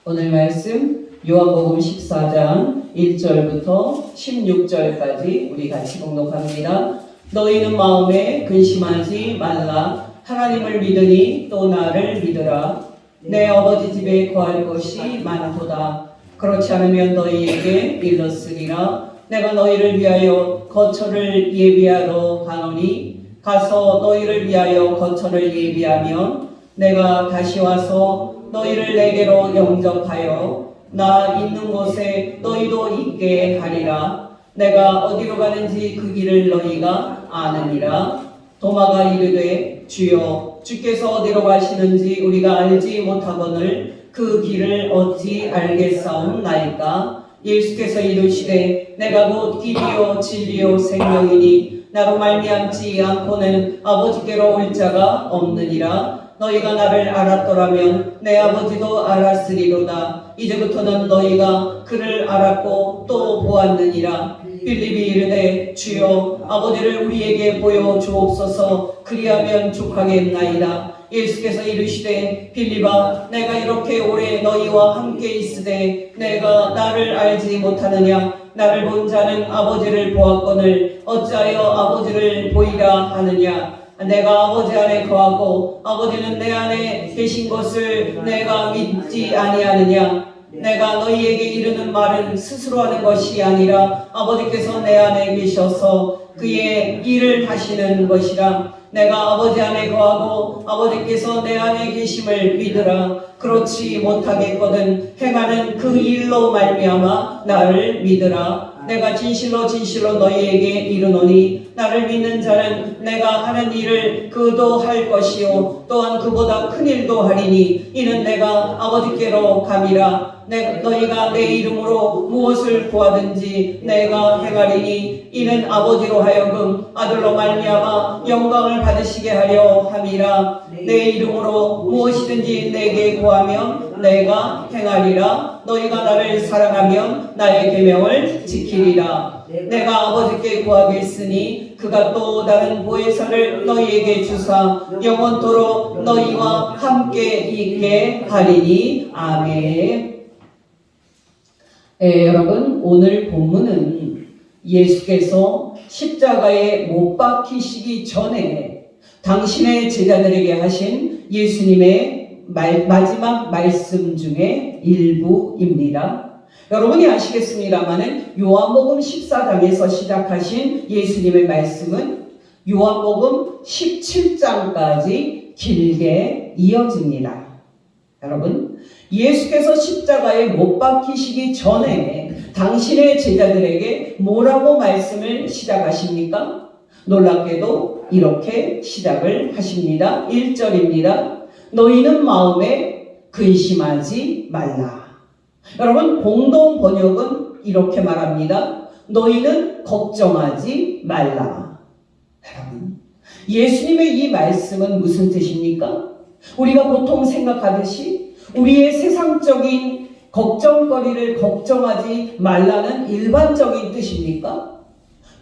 오늘 말씀 요한복음 14장 1절부터 16절까지 우리 같이 봉독합니다. 너희는 마음에 근심하지 말라. 하나님을 믿으니 또 나를 믿으라. 내 아버지 집에 거할 것이 많도다. 그렇지 않으면 너희에게 일렀으리라. 내가 너희를 위하여 거처를 예비하러 가노니 가서 너희를 위하여 거처를 예비하면 내가 다시 와서 너희를 내게로 영접하여 나 있는 곳에 너희도 있게 하리라. 내가 어디로 가는지 그 길을 너희가 아느니라. 도마가 이르되 주여 주께서 어디로 가시는지 우리가 알지 못하거늘 그 길을 어찌 알겠사옵나이까. 예수께서 이르시되 내가 곧 길이요 진리요 생명이니 나로 말미암지 않고는 아버지께로 올 자가 없느니라. 너희가 나를 알았더라면 내 아버지도 알았으리로다. 이제부터는 너희가 그를 알았고 또 보았느니라. 빌립이 이르되 주여 아버지를 우리에게 보여 주옵소서. 그리하면 족하겠나이다. 예수께서 이르시되 빌립아 내가 이렇게 오래 너희와 함께 있으되 내가 나를 알지 못하느냐. 나를 본 자는 아버지를 보았거늘 어찌하여 아버지를 보이라 하느냐. 내가 아버지 안에 거하고 아버지는 내 안에 계신 것을 내가 믿지 아니하느냐. 내가 너희에게 이르는 말은 스스로 하는 것이 아니라 아버지께서 내 안에 계셔서 그의 일을 하시는 것이라. 내가 아버지 안에 거하고 아버지께서 내 안에 계심을 믿으라. 그렇지 못하겠거든 행하는 그 일로 말미암아 나를 믿으라. 내가 진실로 진실로 너희에게 이르노니 나를 믿는 자는 내가 하는 일을 그도 할 것이요 또한 그보다 큰 일도 하리니 이는 내가 아버지께로 감이라. 너희가 내 이름으로 무엇을 구하든지 내가 행하리니 이는 아버지로 하여금 아들로 말미암아 영광을 받으시게 하려 함이라. 내 이름으로 무엇이든지 내게 구하면 내가 행하리라. 너희가 나를 사랑하면 나의 계명을 지키리라. 내가 아버지께 구하겠으니 그가 또 다른 보혜사를 너희에게 주사 영원토록 너희와 함께 있게 하리니. 아멘. 여러분, 오늘 본문은 예수께서 십자가에 못 박히시기 전에 당신의 제자들에게 하신 예수님의 마지막 말씀 중에 일부입니다. 여러분이 아시겠습니다마는 요한복음 14장에서 시작하신 예수님의 말씀은 요한복음 17장까지 길게 이어집니다. 여러분, 예수께서 십자가에 못 박히시기 전에 당신의 제자들에게 뭐라고 말씀을 시작하십니까? 놀랍게도 이렇게 시작을 하십니다. 1절입니다. 너희는 마음에 근심하지 말라. 여러분, 공동 번역은 이렇게 말합니다. 너희는 걱정하지 말라. 여러분, 예수님의 이 말씀은 무슨 뜻입니까? 우리가 보통 생각하듯이 우리의 세상적인 걱정거리를 걱정하지 말라는 일반적인 뜻입니까?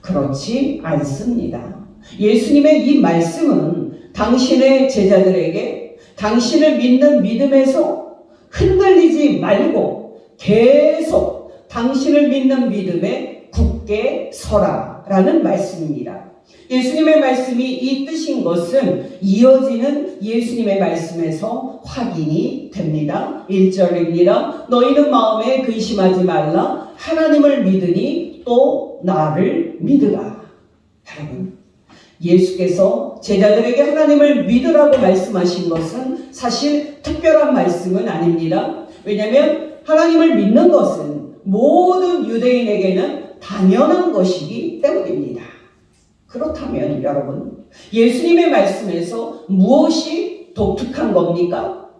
그렇지 않습니다. 예수님의 이 말씀은 당신의 제자들에게 당신을 믿는 믿음에서 흔들리지 말고 계속 당신을 믿는 믿음에 굳게 서라라는 말씀입니다. 예수님의 말씀이 이 뜻인 것은 이어지는 예수님의 말씀에서 확인이 됩니다. 1절입니다. 너희는 마음에 근심하지 말라. 하나님을 믿으니 또 나를 믿으라. 여러분, 예수께서 제자들에게 하나님을 믿으라고 말씀하신 것은 사실 특별한 말씀은 아닙니다. 왜냐하면 하나님을 믿는 것은 모든 유대인에게는 당연한 것이기 때문입니다. 그렇다면 여러분, 예수님의 말씀에서 무엇이 독특한 겁니까?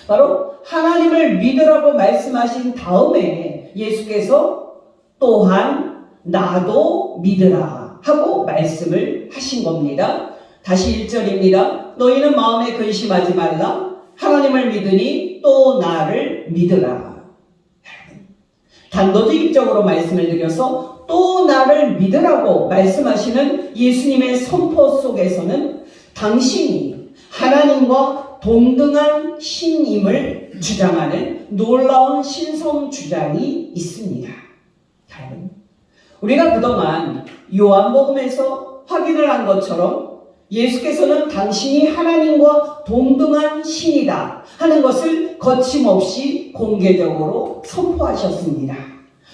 바로 하나님을 믿으라고 말씀하신 다음에 예수께서 또한 나도 믿으라 하고 말씀을 하신 겁니다. 다시 1절입니다. 너희는 마음에 근심하지 말라. 하나님을 믿으니 또 나를 믿으라. 단도직입적으로 말씀을 드려서 또 나를 믿으라고 말씀하시는 예수님의 선포 속에서는 당신이 하나님과 동등한 신임을 주장하는 놀라운 신성 주장이 있습니다. 여러분, 우리가 그동안 요한복음에서 확인을 한 것처럼 예수께서는 당신이 하나님과 동등한 신이다 하는 것을 거침없이 공개적으로 선포하셨습니다.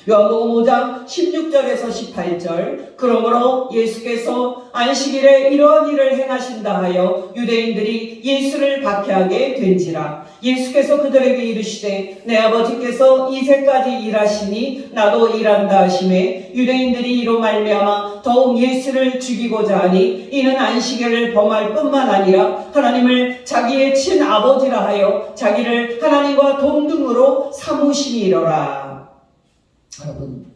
요한복음 5장 16절에서 18절, 그러므로 예수께서 안식일에 이러한 일을 행하신다 하여 유대인들이 예수를 박해하게 된지라. 예수께서 그들에게 이르시되 내 아버지께서 이제까지 일하시니 나도 일한다 하시매 유대인들이 이로 말미암아 더욱 예수를 죽이고자 하니 이는 안식일을 범할 뿐만 아니라 하나님을 자기의 친아버지라 하여 자기를 하나님과 동등으로 삼으심이로라. 여러분,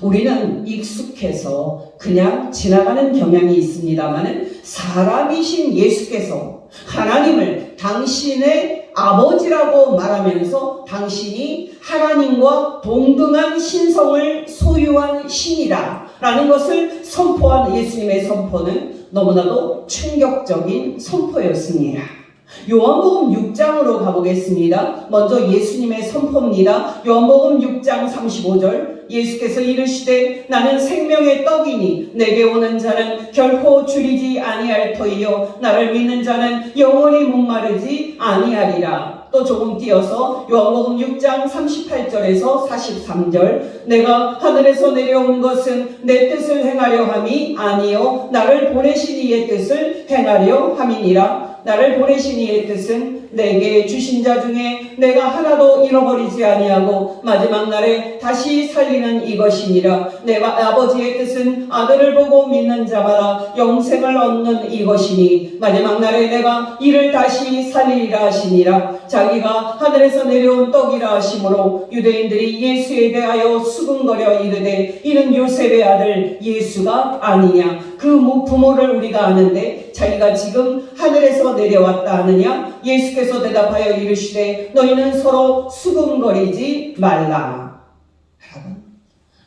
우리는 익숙해서 그냥 지나가는 경향이 있습니다만 사람이신 예수께서 하나님을 당신의 아버지라고 말하면서 당신이 하나님과 동등한 신성을 소유한 신이다 라는 것을 선포한 예수님의 선포는 너무나도 충격적인 선포였습니다. 요한복음 6장으로 가보겠습니다. 먼저 예수님의 선포입니다. 요한복음 6장 35절, 예수께서 이르시되 나는 생명의 떡이니 내게 오는 자는 결코 줄이지 아니할 터이요 나를 믿는 자는 영원히 목마르지 아니하리라. 또 조금 띄어서 요한복음 6장 38절에서 43절, 내가 하늘에서 내려온 것은 내 뜻을 행하려 함이 아니요 나를 보내신 이의 뜻을 행하려 함이니라. 나를 보내신 이의 뜻은 내게 주신 자 중에 내가 하나도 잃어버리지 아니하고 마지막 날에 다시 살리는 이것이니라. 내가 아버지의 뜻은 아들을 보고 믿는 자마다 영생을 얻는 이것이니 마지막 날에 내가 이를 다시 살리리라 하시니라. 자기가 하늘에서 내려온 떡이라 하심으로 유대인들이 예수에 대하여 수군거려 이르되 이는 요셉의 아들 예수가 아니냐. 그 부모를 우리가 아는데 자기가 지금 하늘에서 내려왔다 하느냐. 예수께서 대답하여 이르시되 너희는 서로 수군거리지 말라. 여러분,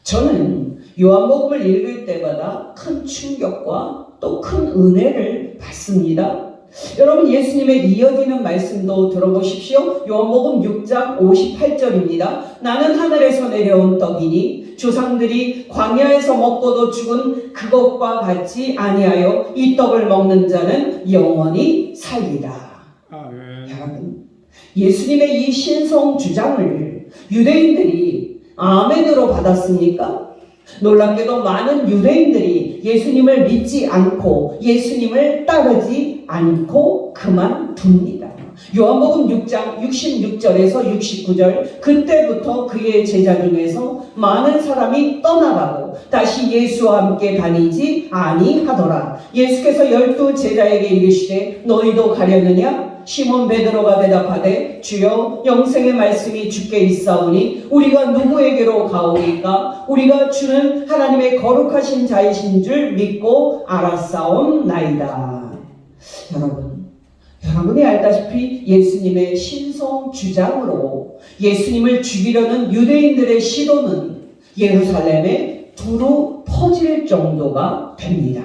저는 요한복음을 읽을 때마다 큰 충격과 또 큰 은혜를 받습니다. 여러분, 예수님의 이어지는 말씀도 들어보십시오. 요한복음 6장 58절입니다. 나는 하늘에서 내려온 떡이니 조상들이 광야에서 먹고도 죽은 그것과 같이 아니하여 이 떡을 먹는 자는 영원히 살리라. 여러분, 예수님의 이 신성 주장을 유대인들이 아멘으로 받았습니까? 놀랍게도 많은 유대인들이 예수님을 믿지 않고 예수님을 따르지 않고 그만둡니다. 요한복음 6장 66절에서 69절, 그때부터 그의 제자 중에서 많은 사람이 떠나가고 다시 예수와 함께 다니지 아니하더라. 예수께서 12 제자에게 이르시되 너희도 가려느냐? 시몬 베드로가 대답하되 주여 영생의 말씀이 주께 있사오니 우리가 누구에게로 가오리까? 우리가 주는 하나님의 거룩하신 자이신 줄 믿고 알았사옵나이다. 여러분이 알다시피 예수님의 신성 주장으로 예수님을 죽이려는 유대인들의 시도는 예루살렘에 두루 퍼질 정도가 됩니다.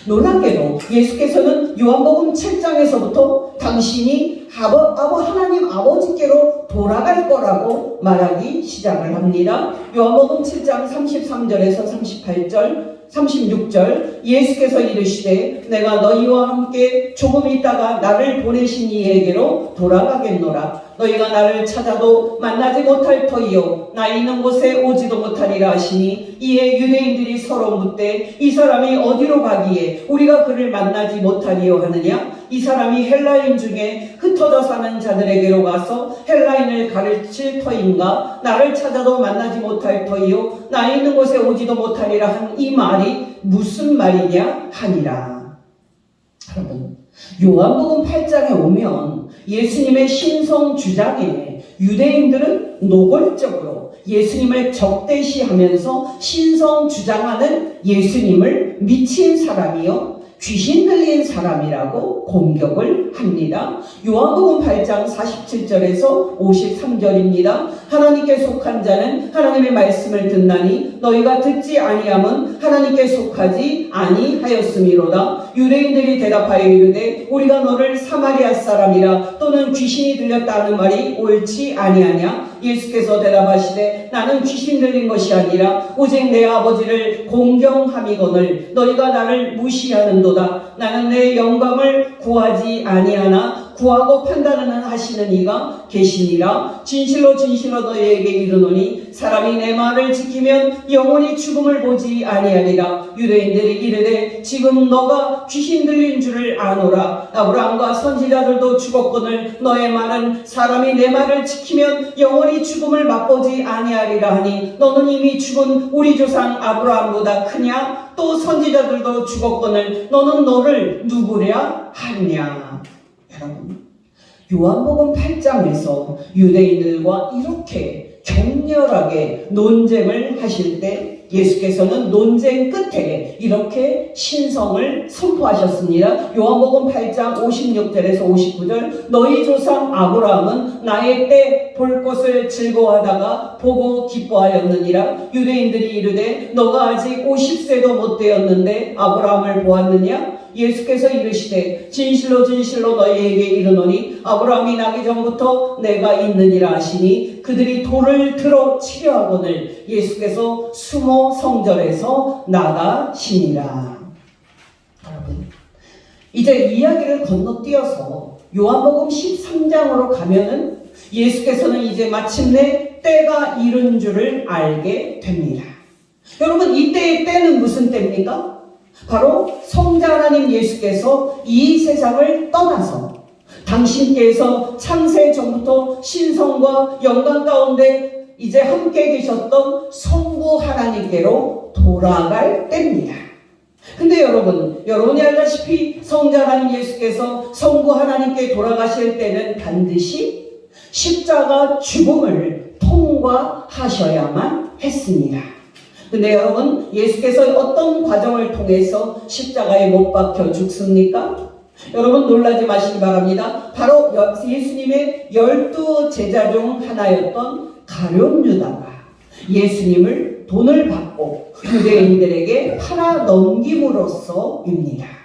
놀랍게도 예수께서는 요한복음 7장에서부터 당신이 하나님 아버지께로 돌아갈 거라고 말하기 시작을 합니다. 요한복음 7장 33절에서 38절, 36절, 예수께서 이르시되 내가 너희와 함께 조금 있다가 나를 보내신 이에게로 돌아가겠노라. 너희가 나를 찾아도 만나지 못할 터이요 나 있는 곳에 오지도 못하리라 하시니 이에 유대인들이 서로 묻되 이 사람이 어디로 가기에 우리가 그를 만나지 못하리요 하느냐. 이 사람이 헬라인 중에 흩어져 사는 자들에게로 가서 헬라인을 가르칠 터인가. 나를 찾아도 만나지 못할 터이요 나 있는 곳에 오지도 못하리라 한 이 말이 무슨 말이냐 하니라. 여러분, 요한복음 8장에 오면 예수님의 신성 주장에 유대인들은 노골적으로 예수님을 적대시하면서 신성 주장하는 예수님을 미친 사람이요 귀신 들린 사람이라고 공격을 합니다. 요한복음 8장 47절에서 53절입니다. 하나님께 속한 자는 하나님의 말씀을 듣나니 너희가 듣지 아니함은 하나님께 속하지 아니하였음이로다. 유대인들이 대답하여 이르되 우리가 너를 사마리아 사람이라 또는 귀신이 들렸다 하는 말이 옳지 아니하냐? 예수께서 대답하시되 나는 귀신 들린 것이 아니라 오직 내 아버지를 공경함이거늘 너희가 나를 무시하는도다. 나는 내 영광을 구하지 아니하나 구하고 판단하는 하시는 이가 계시니라. 진실로 진실로 너희에게 이르노니 사람이 내 말을 지키면 영원히 죽음을 보지 아니하리라. 유대인들이 이르되 지금 너가 귀신 들린 줄을 아노라. 아브라함과 선지자들도 죽었거늘 너의 말은 사람이 내 말을 지키면 영원히 죽음을 맛보지 아니하리라 하니 너는 이미 죽은 우리 조상 아브라함보다 크냐? 또 선지자들도 죽었거늘 너는 너를 누구랴 하냐? 여러분, 요한복음 8장에서 유대인들과 이렇게 격렬하게 논쟁을 하실 때 예수께서는 논쟁 끝에 이렇게 신성을 선포하셨습니다. 요한복음 8장 56절에서 59절 너희 조상 아브라함은 나의 때 볼 것을 즐거워하다가 보고 기뻐하였느니라. 유대인들이 이르되 너가 아직 50세도 못 되었는데 아브라함을 보았느냐? 예수께서 이르시되 진실로 진실로 너희에게 이르노니 아브라함이 나기 전부터 내가 있느니라 하시니 그들이 돌을 들어 치려 하거늘 예수께서 수모 성전에서 나가시니라. 여러분, 이제 이야기를 건너뛰어서 요한복음 13장으로 가면은 예수께서는 이제 마침내 때가 이른 줄을 알게 됩니다. 여러분, 이때의 때는 무슨 때입니까? 바로 성자 하나님 예수께서 이 세상을 떠나서 당신께서 창세 전부터 신성과 영광 가운데 이제 함께 계셨던 성부 하나님께로 돌아갈 때입니다. 근데 여러분이 알다시피 성자 하나님 예수께서 성부 하나님께 돌아가실 때는 반드시 십자가 죽음을 통과하셔야만 했습니다. 근데 여러분, 예수께서 어떤 과정을 통해서 십자가에 못 박혀 죽습니까? 여러분, 놀라지 마시기 바랍니다. 바로 예수님의 12 제자 중 하나였던 가룟 유다가 예수님을 돈을 받고 유대인들에게 팔아 넘김으로써입니다.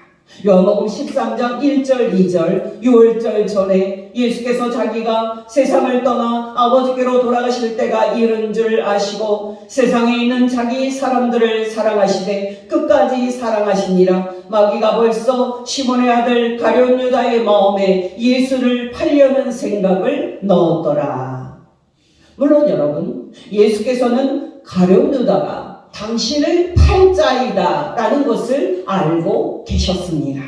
요한복음 13장 1절 2절 6월절 전에 예수께서 자기가 세상을 떠나 아버지께로 돌아가실 때가 이른 줄 아시고 세상에 있는 자기 사람들을 사랑하시되 끝까지 사랑하시니라. 마귀가 벌써 시몬의 아들 가룟 유다의 마음에 예수를 팔려는 생각을 넣었더라. 물론 여러분, 예수께서는 가룟 유다가 당신을 팔 자이다 라는 것을 알고 계셨습니다.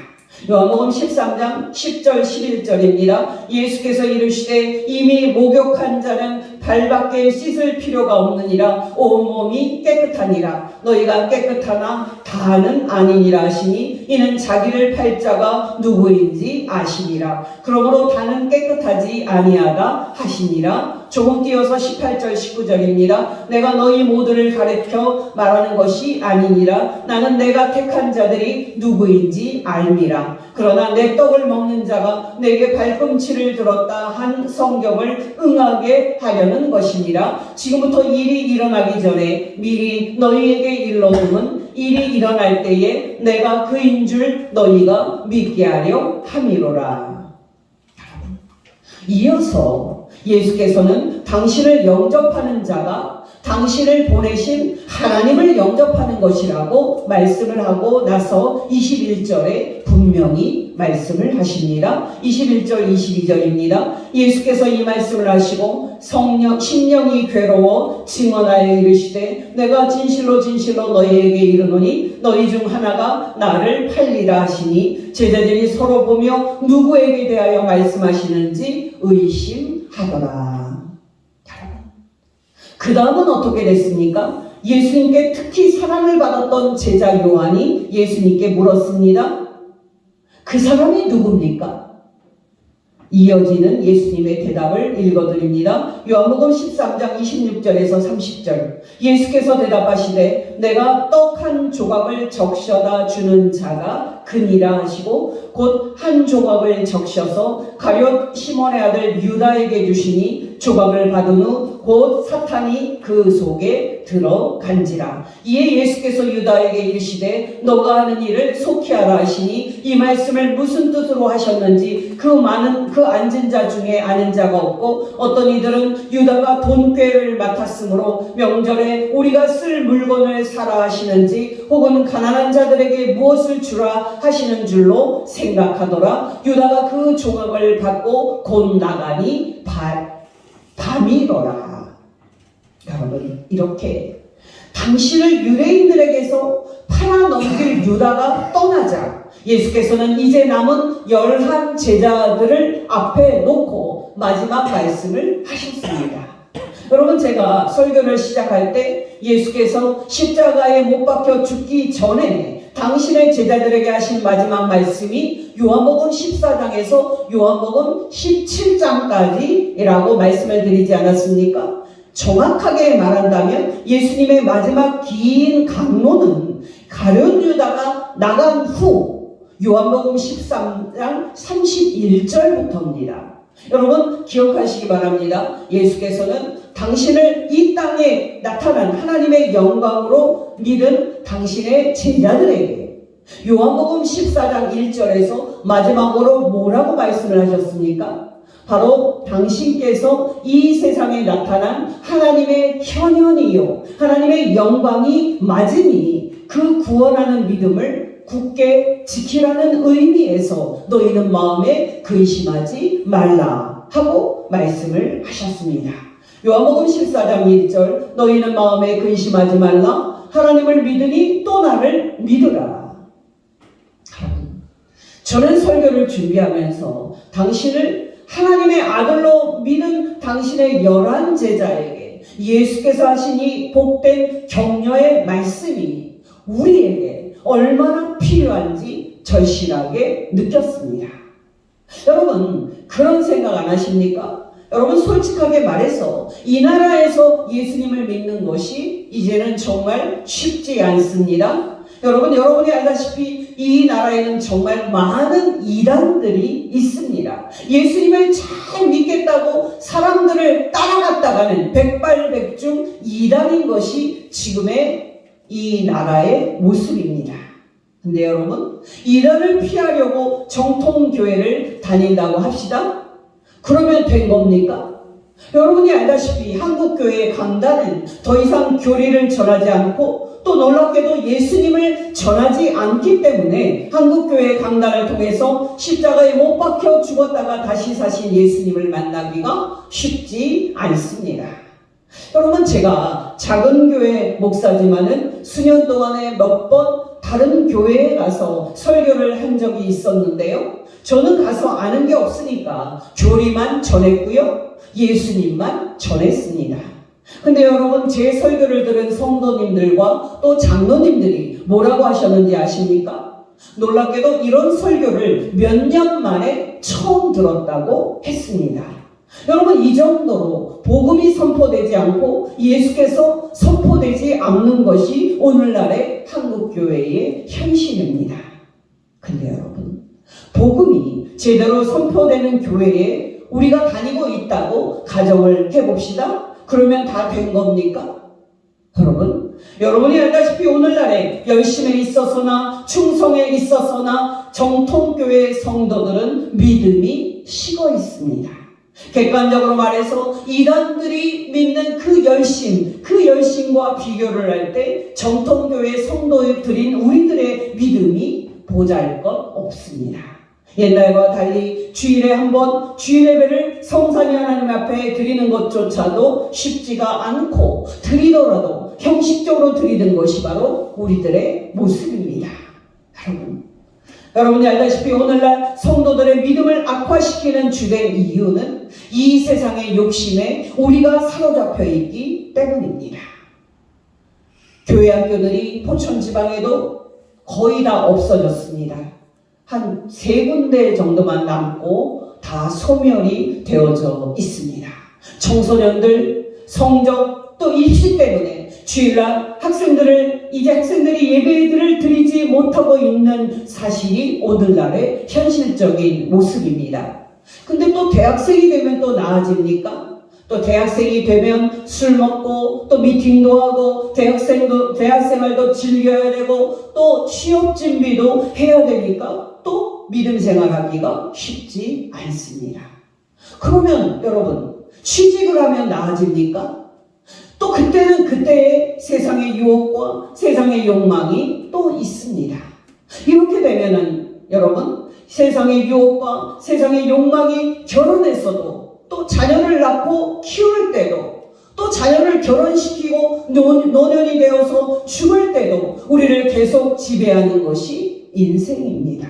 요한복음 13장 10절 11절입니다. 예수께서 이르시되 이미 목욕한 자는 발밖에 씻을 필요가 없느니라. 온몸이 깨끗하니라. 너희가 깨끗하나 다는 아니니라 하시니 이는 자기를 팔 자가 누구인지 아시니라. 그러므로 다는 깨끗하지 아니하다 하시니라. 조금 띄어서 18절 19절입니다. 내가 너희 모두를 가르쳐 말하는 것이 아니니라. 나는 내가 택한 자들이 누구인지 알미라. 그러나 내 떡을 먹는 자가 내게 발꿈치를 들었다 한 성경을 응하게 하려는 것이니라. 지금부터 일이 일어나기 전에 미리 너희에게 일러둠은 일이 일어날 때에 내가 그인 줄 너희가 믿게 하려 함이로라. 이어서 예수께서는 당신을 영접하는 자가 당신을 보내신 하나님을 영접하는 것이라고 말씀을 하고 나서 21절에 분명히 말씀을 하십니다. 21절 22절입니다. 예수께서 이 말씀을 하시고 심령이 괴로워 증언하여 이르시되 내가 진실로 진실로 너희에게 이르노니 너희 중 하나가 나를 팔리라 하시니 제자들이 서로 보며 누구에게 대하여 말씀하시는지 의심하더라. 그 다음은 어떻게 됐습니까? 예수님께 특히 사랑을 받았던 제자 요한이 예수님께 물었습니다. 그 사람이 누굽니까? 이어지는 예수님의 대답을 읽어드립니다. 요한복음 13장 26절에서 30절. 예수께서 대답하시되 내가 떡 한 조각을 적셔다 주는 자가 근이라 하시고 곧 한 조각을 적셔서 가룟 시몬의 아들 유다에게 주시니 조각을 받은 후 곧 사탄이 그 속에 들어간지라. 이에 예수께서 유다에게 이르시되 너가 하는 일을 속히 하라 하시니 이 말씀을 무슨 뜻으로 하셨는지 그 많은 그 앉은 자 중에 아는 자가 없고 어떤 이들은 유다가 돈꾀를 맡았으므로 명절에 우리가 쓸 물건을 사라 하시는지 혹은 가난한 자들에게 무엇을 주라 하시는 줄로 생각하더라. 유다가 그 조각을 받고 곧 나가니 밤이더라. 여러분, 이렇게 당신을 유대인들에게서 팔아넘길 유다가 떠나자 예수께서는 이제 남은 11 제자들을 앞에 놓고 마지막 말씀을 하셨습니다. 여러분, 제가 설교를 시작할 때 예수께서 십자가에 못 박혀 죽기 전에 당신의 제자들에게 하신 마지막 말씀이 요한복음 14장에서 요한복음 17장까지라고 말씀을 드리지 않았습니까? 정확하게 말한다면 예수님의 마지막 긴 강론은 가룟 유다가 나간 후 요한복음 13장 31절부터입니다. 여러분, 기억하시기 바랍니다. 예수께서는 당신을 이 땅에 나타난 하나님의 영광으로 믿은 당신의 제자들에게 요한복음 14장 1절에서 마지막으로 뭐라고 말씀을 하셨습니까? 바로 당신께서 이 세상에 나타난 하나님의 현현이요 하나님의 영광이 맞으니 그 구원하는 믿음을 굳게 지키라는 의미에서 너희는 마음에 근심하지 말라 하고 말씀을 하셨습니다. 요한복음 14장 1절 너희는 마음에 근심하지 말라 하나님을 믿으니 또 나를 믿으라. 저는 설교를 준비하면서 당신을 하나님의 아들로 믿은 당신의 11 제자에게 예수께서 하신 이 복된 격려의 말씀이 우리에게 얼마나 필요한지 절실하게 느꼈습니다. 여러분, 그런 생각 안 하십니까? 여러분, 솔직하게 말해서 이 나라에서 예수님을 믿는 것이 이제는 정말 쉽지 않습니다. 여러분이 알다시피 이 나라에는 정말 많은 이단들이 있습니다. 예수님을 잘 믿겠다고 사람들을 따라갔다가는 백발백중 이단인 것이 지금의 이 나라의 모습입니다. 근데 여러분, 이단을 피하려고 정통교회를 다닌다고 합시다. 그러면 된 겁니까? 여러분이 알다시피 한국교회의 강단은 더 이상 교리를 전하지 않고 또 놀랍게도 예수님을 전하지 않기 때문에 한국교회의 강단을 통해서 십자가에 못 박혀 죽었다가 다시 사신 예수님을 만나기가 쉽지 않습니다. 여러분, 제가 작은 교회 목사지만은 수년 동안에 몇 번 다른 교회에 가서 설교를 한 적이 있었는데요. 저는 가서 아는 게 없으니까 교리만 전했고요. 예수님만 전했습니다. 근데 여러분, 제 설교를 들은 성도님들과 또 장로님들이 뭐라고 하셨는지 아십니까? 놀랍게도 이런 설교를 몇 년 만에 처음 들었다고 했습니다. 여러분, 이 정도로 복음이 선포되지 않고 예수께서 선포되지 않는 것이 오늘날의 한국교회의 현실입니다. 근데 여러분, 복음이 제대로 선포되는 교회에 우리가 다니고 있다고 가정을 해봅시다. 그러면 다 된 겁니까? 여러분이 알다시피 오늘날에 열심에 있어서나 충성에 있어서나 정통교회 성도들은 믿음이 식어 있습니다. 객관적으로 말해서 이단들이 믿는 그 열심과 비교를 할 때 정통교회 성도들인 우리들의 믿음이 보잘것없습니다. 옛날과 달리 주일에 한 번 주일 예배를 성산이 하나님 앞에 드리는 것조차도 쉽지가 않고 드리더라도 형식적으로 드리는 것이 바로 우리들의 모습입니다. 여러분이 알다시피 오늘날 성도들의 믿음을 악화시키는 주된 이유는 이 세상의 욕심에 우리가 사로잡혀 있기 때문입니다. 교회 학교들이 포천 지방에도 거의 다 없어졌습니다. 한 3군데 정도만 남고 다 소멸이 되어져 있습니다. 청소년들 성적 또 입시 때문에 주일날 이제 학생들이 예배들을 드리지 못하고 있는 사실이 오늘날의 현실적인 모습입니다. 근데 또 대학생이 되면 또 나아집니까? 또 대학생이 되면 술 먹고 또 미팅도 하고 대학생활도 즐겨야 되고 또 취업 준비도 해야 되니까 또 믿음 생활하기가 쉽지 않습니다. 그러면 여러분 취직을 하면 나아집니까? 또 그때는 그때의 세상의 유혹과 세상의 욕망이 또 있습니다. 이렇게 되면은 여러분 세상의 유혹과 세상의 욕망이 결혼해서도 또 자녀를 낳고 키울 때도 또 자녀를 결혼시키고 노년이 되어서 죽을 때도 우리를 계속 지배하는 것이 인생입니다.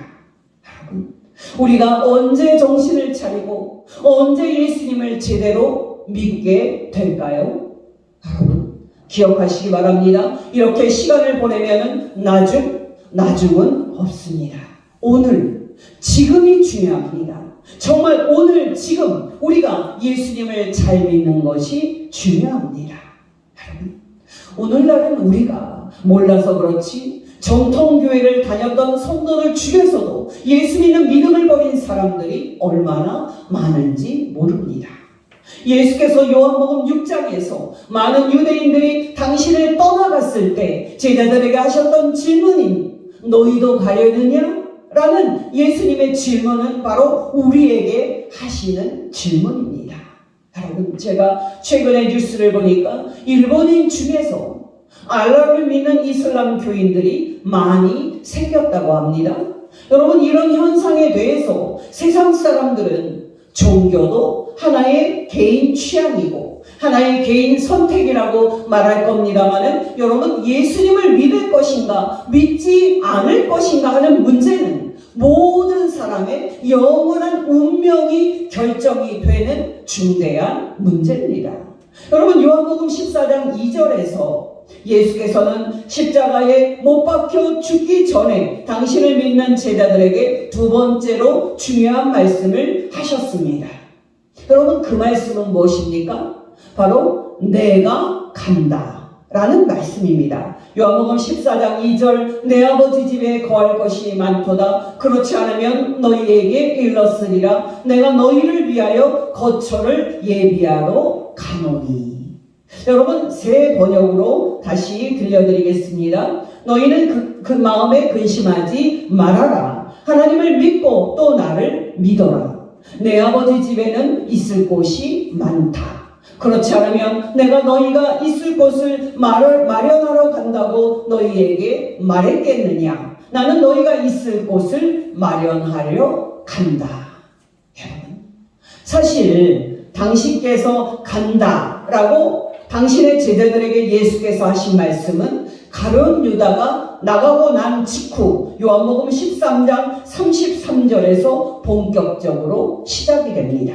여러분, 우리가 언제 정신을 차리고 언제 예수님을 제대로 믿게 될까요? 여러분, 기억하시기 바랍니다. 이렇게 시간을 보내면은 나중은 없습니다. 오늘, 지금이 중요합니다. 정말 오늘 지금 우리가 예수님을 잘 믿는 것이 중요합니다. 여러분, 오늘날은 우리가 몰라서 그렇지 정통교회를 다녔던 성도들 중에서도 예수 믿는 믿음을 버린 사람들이 얼마나 많은지 모릅니다. 예수께서 요한복음 6장에서 많은 유대인들이 당신을 떠나갔을 때 제자들에게 하셨던 질문이 너희도 가려느냐? 라는 예수님의 질문은 바로 우리에게 하시는 질문입니다. 여러분, 제가 최근에 뉴스를 보니까 일본인 중에서 알라를 믿는 이슬람 교인들이 많이 생겼다고 합니다. 여러분, 이런 현상에 대해서 세상 사람들은 종교도 하나의 개인 취향이고 하나의 개인 선택이라고 말할 겁니다만은 여러분, 예수님을 믿을 것인가 믿지 않을 것인가 하는 문제는 모든 사람의 영원한 운명이 결정이 되는 중대한 문제입니다. 여러분, 요한복음 14장 2절에서 예수께서는 십자가에 못 박혀 죽기 전에 당신을 믿는 제자들에게 두 번째로 중요한 말씀을 하셨습니다. 여러분, 그 말씀은 무엇입니까? 바로 내가 간다 라는 말씀입니다. 요한복음 14장 2절 내 아버지 집에 거할 것이 많도다. 그렇지 않으면 너희에게 일렀으리라. 내가 너희를 위하여 거처를 예비하러 가노니. 여러분, 새 번역으로 다시 들려드리겠습니다. 너희는 그 마음에 근심하지 말아라. 하나님을 믿고 또 나를 믿어라. 내 아버지 집에는 있을 곳이 많다. 그렇지 않으면 내가 너희가 있을 곳을 마련하러 간다고 너희에게 말했겠느냐? 나는 너희가 있을 곳을 마련하려 간다. 여러분, 사실 당신께서 간다라고 당신의 제자들에게 예수께서 하신 말씀은 가룟 유다가 나가고 난 직후 요한복음 13장 33절에서 본격적으로 시작이 됩니다.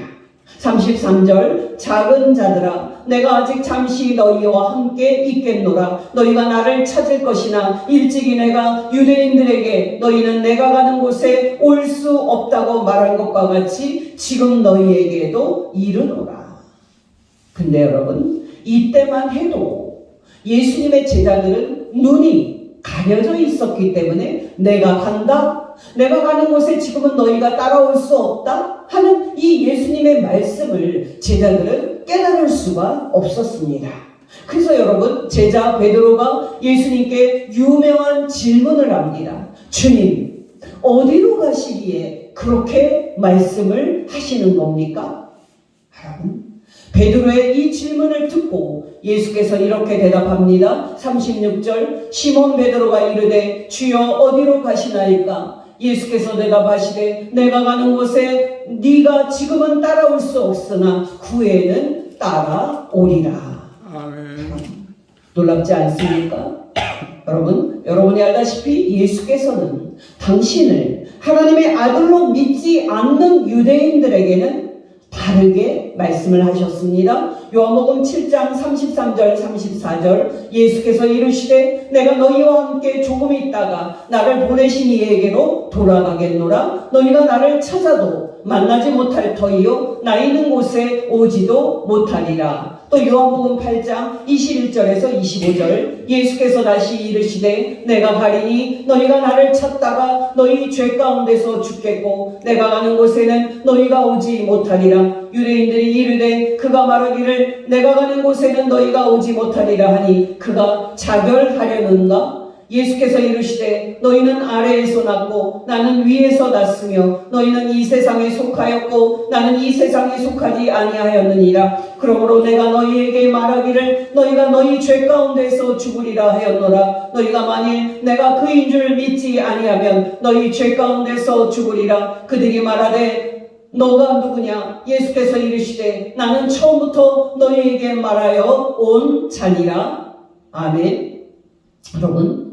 33절 작은 자들아 내가 아직 잠시 너희와 함께 있겠노라. 너희가 나를 찾을 것이나 일찍이 내가 유대인들에게 너희는 내가 가는 곳에 올 수 없다고 말한 것과 같이 지금 너희에게도 이르노라. 근데 여러분, 이때만 해도 예수님의 제자들은 눈이 가려져 있었기 때문에 내가 간다, 내가 가는 곳에 지금은 너희가 따라올 수 없다 하는 이 예수님의 말씀을 제자들은 깨달을 수가 없었습니다. 그래서 여러분, 제자 베드로가 예수님께 유명한 질문을 합니다. 주님, 어디로 가시기에 그렇게 말씀을 하시는 겁니까? 여러분, 베드로의 이 질문을 듣고 예수께서 이렇게 대답합니다. 36절 시몬 베드로가 이르되 주여 어디로 가시나이까? 예수께서 대답하시되 내가 가는 곳에 네가 지금은 따라올 수 없으나 후에는 따라오리라. 아멘. 놀랍지 않습니까? 여러분이 알다시피 예수께서는 당신을 하나님의 아들로 믿지 않는 유대인들에게는 다르게 말씀을 하셨습니다. 요한복음 7장 33절 34절 예수께서 이르시되 내가 너희와 함께 조금 있다가 나를 보내신 이에게로 돌아가겠노라. 너희가 나를 찾아도 만나지 못할 터이요 나 있는 곳에 오지도 못하리라. 또 요한복음 8장 21절에서 25절 예수께서 다시 이르시되 내가 가리니 너희가 나를 찾다가 너희 죄 가운데서 죽겠고 내가 가는 곳에는 너희가 오지 못하리라. 유대인들이 이르되 그가 말하기를 내가 가는 곳에는 너희가 오지 못하리라 하니 그가 자결하려는가? 예수께서 이르시되 너희는 아래에서 났고 나는 위에서 났으며 너희는 이 세상에 속하였고 나는 이 세상에 속하지 아니하였느니라. 그러므로 내가 너희에게 말하기를 너희가 너희 죄 가운데서 죽으리라 하였노라. 너희가 만일 내가 그인 줄 믿지 아니하면 너희 죄 가운데서 죽으리라. 그들이 말하되 너가 누구냐? 예수께서 이르시되 나는 처음부터 너희에게 말하여 온 자니라. 아멘. 여러분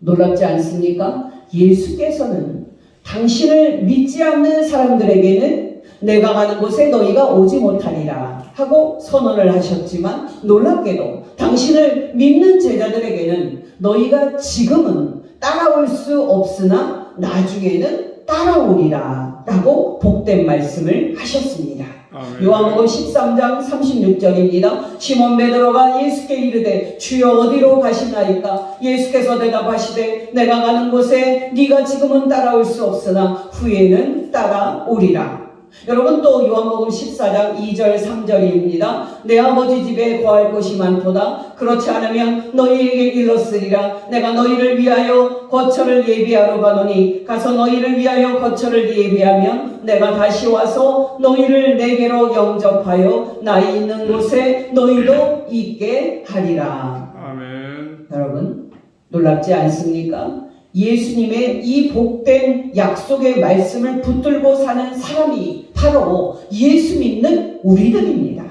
놀랍지 않습니까? 예수께서는 당신을 믿지 않는 사람들에게는 내가 가는 곳에 너희가 오지 못하리라 하고 선언을 하셨지만 놀랍게도 당신을 믿는 제자들에게는 너희가 지금은 따라올 수 없으나 나중에는 따라오리라 라고 복된 말씀을 하셨습니다. 요한복음 13장 36절입니다. 시몬 베드로가 예수께 이르되 주여 어디로 가시나이까? 예수께서 대답하시되 내가 가는 곳에 네가 지금은 따라올 수 없으나 후에는 따라오리라. 여러분 또 요한복음 14장 2절 3절입니다. 내 아버지 집에 거할 곳이 많도다. 그렇지 않으면 너희에게 일렀으리라. 내가 너희를 위하여 거처를 예비하러 가노니 가서 너희를 위하여 거처를 예비하면 내가 다시 와서 너희를 내게로 영접하여 나 있는 곳에 너희도 있게 하리라. 아멘. 여러분 놀랍지 않습니까? 예수님의 이 복된 약속의 말씀을 붙들고 사는 사람이 바로 예수 믿는 우리들입니다.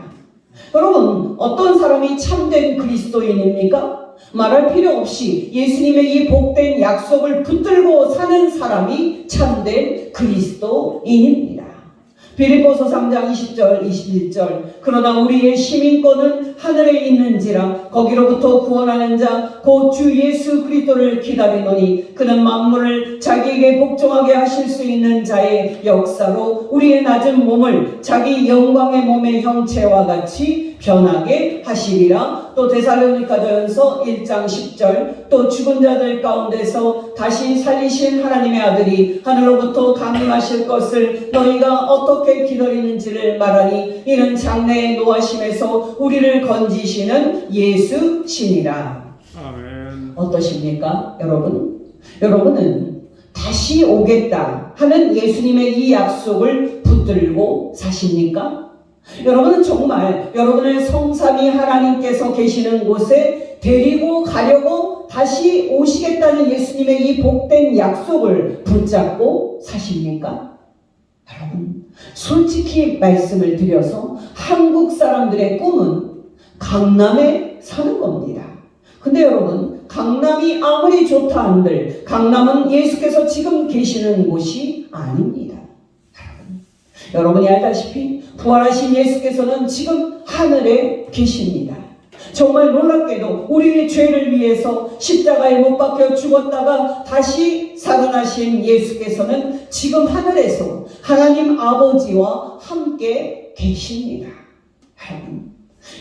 여러분 어떤 사람이 참된 그리스도인입니까? 말할 필요 없이 예수님의 이 복된 약속을 붙들고 사는 사람이 참된 그리스도인입니다. 빌립보서 3장 20절 21절 그러나 우리의 시민권은 하늘에 있는지라 거기로부터 구원하는 자 곧 주 예수 그리스도를 기다리노니 그는 만물을 자기에게 복종하게 하실 수 있는 자의 역사로 우리의 낮은 몸을 자기 영광의 몸의 형체와 같이 변하게 하시리라. 또 데살로니가전서 1장 10절 또 죽은 자들 가운데서 다시 살리신 하나님의 아들이 하늘로부터 강림하실 것을 너희가 어떻게 기다리는지를 말하니 이는 장래의 노하심에서 우리를 건지시는 예수시니라. 아멘. 어떠십니까 여러분? 여러분은 다시 오겠다 하는 예수님의 이 약속을 붙들고 사십니까? 여러분은 정말 여러분을 성삼위 하나님께서 계시는 곳에 데리고 가려고 다시 오시겠다는 예수님의 이 복된 약속을 붙잡고 사십니까? 여러분 솔직히 말씀을 드려서 한국 사람들의 꿈은 강남에 사는 겁니다. 근데 여러분 강남이 아무리 좋다 한들 강남은 예수께서 지금 계시는 곳이 아닙니다. 여러분이 알다시피 부활하신 예수께서는 지금 하늘에 계십니다. 정말 놀랍게도 우리의 죄를 위해서 십자가에 못 박혀 죽었다가 다시 살아나신 예수께서는 지금 하늘에서 하나님 아버지와 함께 계십니다.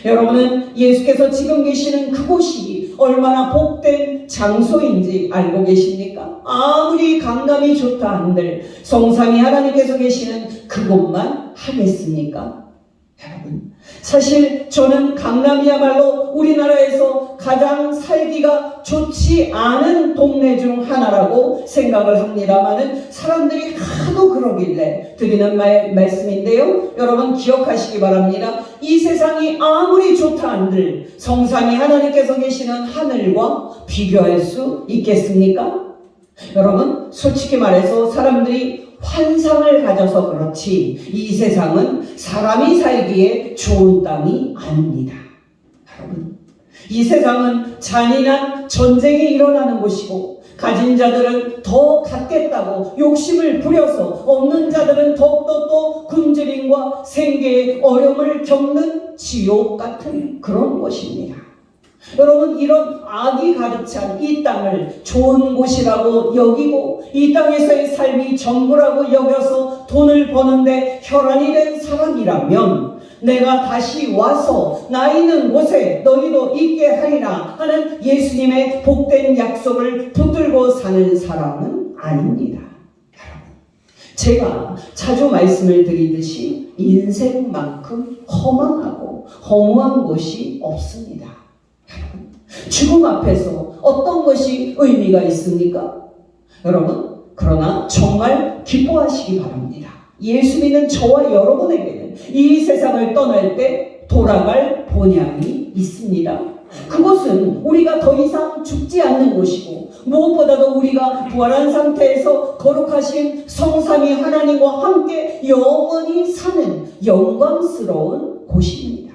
여러분은 예수께서 지금 계시는 그곳이 얼마나 복된 장소인지 알고 계십니까? 아무리 강남이 좋다 한들 성삼위 하나님께서 계시는 그곳만 하겠습니까? 여러분 사실 저는 강남이야말로 우리나라에서 가장 살기가 좋지 않은 동네 중 하나라고 생각을 합니다만은 사람들이 하도 그러길래 드리는 말씀인데요. 여러분 기억하시기 바랍니다. 이 세상이 아무리 좋다 한들 성삼위 하나님께서 계시는 하늘과 비교할 수 있겠습니까? 여러분 솔직히 말해서 사람들이 환상을 가져서 그렇지 이 세상은 사람이 살기에 좋은 땅이 아닙니다. 여러분 이 세상은 잔인한 전쟁이 일어나는 곳이고 가진 자들은 더 갖겠다고 욕심을 부려서 없는 자들은 더욱더 또 굶주림과 생계의 어려움을 겪는 지옥 같은 그런 곳입니다. 여러분 이런 악이 가득 찬 이 땅을 좋은 곳이라고 여기고 이 땅에서의 삶이 전부라고 여겨서 돈을 버는데 혈안이 된 사람이라면 내가 다시 와서 나 있는 곳에 너희도 있게 하리라 하는 예수님의 복된 약속을 붙들고 사는 사람은 아닙니다. 제가 자주 말씀을 드리듯이 인생만큼 허망하고 허무한 것이 없습니다. 죽음 앞에서 어떤 것이 의미가 있습니까? 여러분, 그러나 정말 기뻐하시기 바랍니다. 예수 믿는 저와 여러분에게는 이 세상을 떠날 때 돌아갈 본향이 있습니다. 그것은 우리가 더 이상 죽지 않는 곳이고 무엇보다도 우리가 부활한 상태에서 거룩하신 성삼위 하나님과 함께 영원히 사는 영광스러운 곳입니다.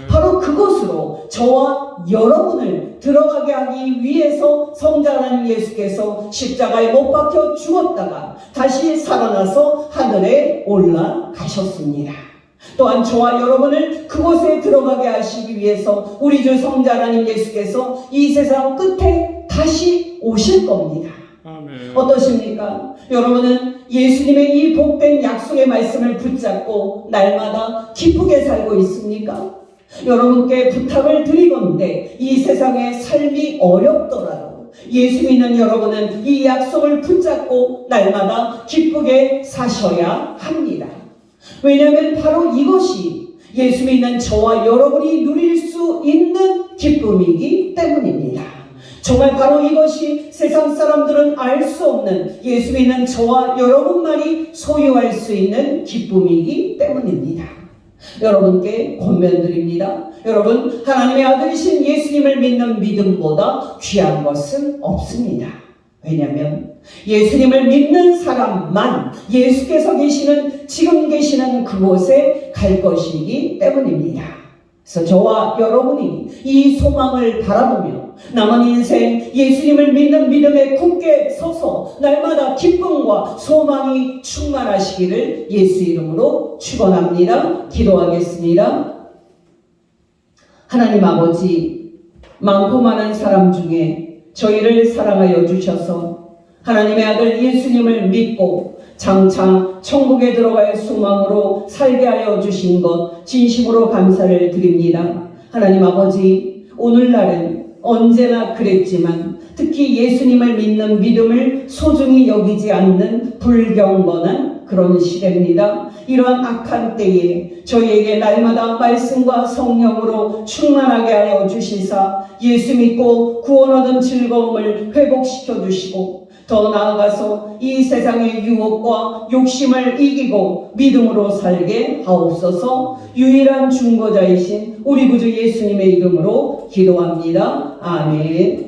바로 그곳으로 저와 여러분을 들어가게 하기 위해서 성자 하나님 예수께서 십자가에 못 박혀 죽었다가 다시 살아나서 하늘에 올라가셨습니다. 또한 저와 여러분을 그곳에 들어가게 하시기 위해서 우리 주 성자 하나님 예수께서 이 세상 끝에 다시 오실 겁니다. 아멘. 어떠십니까? 여러분은 예수님의 이 복된 약속의 말씀을 붙잡고 날마다 기쁘게 살고 있습니까? 여러분께 부탁을 드리건대 이 세상의 삶이 어렵더라도 예수 믿는 여러분은 이 약속을 붙잡고 날마다 기쁘게 사셔야 합니다. 왜냐하면 바로 이것이 예수 믿는 저와 여러분이 누릴 수 있는 기쁨이기 때문입니다. 정말 바로 이것이 세상 사람들은 알 수 없는 예수 믿는 저와 여러분만이 소유할 수 있는 기쁨이기 때문입니다. 여러분께 권면드립니다. 여러분, 하나님의 아들이신 예수님을 믿는 믿음보다 귀한 것은 없습니다. 왜냐하면 예수님을 믿는 사람만 예수께서 계시는 지금 계시는 그곳에 갈 것이기 때문입니다. 그래서 저와 여러분이 이 소망을 바라보며 남은 인생 예수님을 믿는 믿음에 굳게 서서 날마다 기쁨과 소망이 충만하시기를 예수 이름으로 축원합니다. 기도하겠습니다. 하나님 아버지, 많고 많은 사람 중에 저희를 사랑하여 주셔서 하나님의 아들 예수님을 믿고 장차 천국에 들어갈 소망으로 살게 하여 주신 것 진심으로 감사를 드립니다. 하나님 아버지, 오늘날은 언제나 그랬지만 특히 예수님을 믿는 믿음을 소중히 여기지 않는 불경건한 그런 시대입니다. 이러한 악한 때에 저희에게 날마다 말씀과 성령으로 충만하게 하여 주시사 예수 믿고 구원 얻은 즐거움을 회복시켜 주시고 더 나아가서 이 세상의 유혹과 욕심을 이기고 믿음으로 살게 하옵소서. 유일한 중보자이신 우리 구주 예수님의 이름으로 기도합니다. 아멘.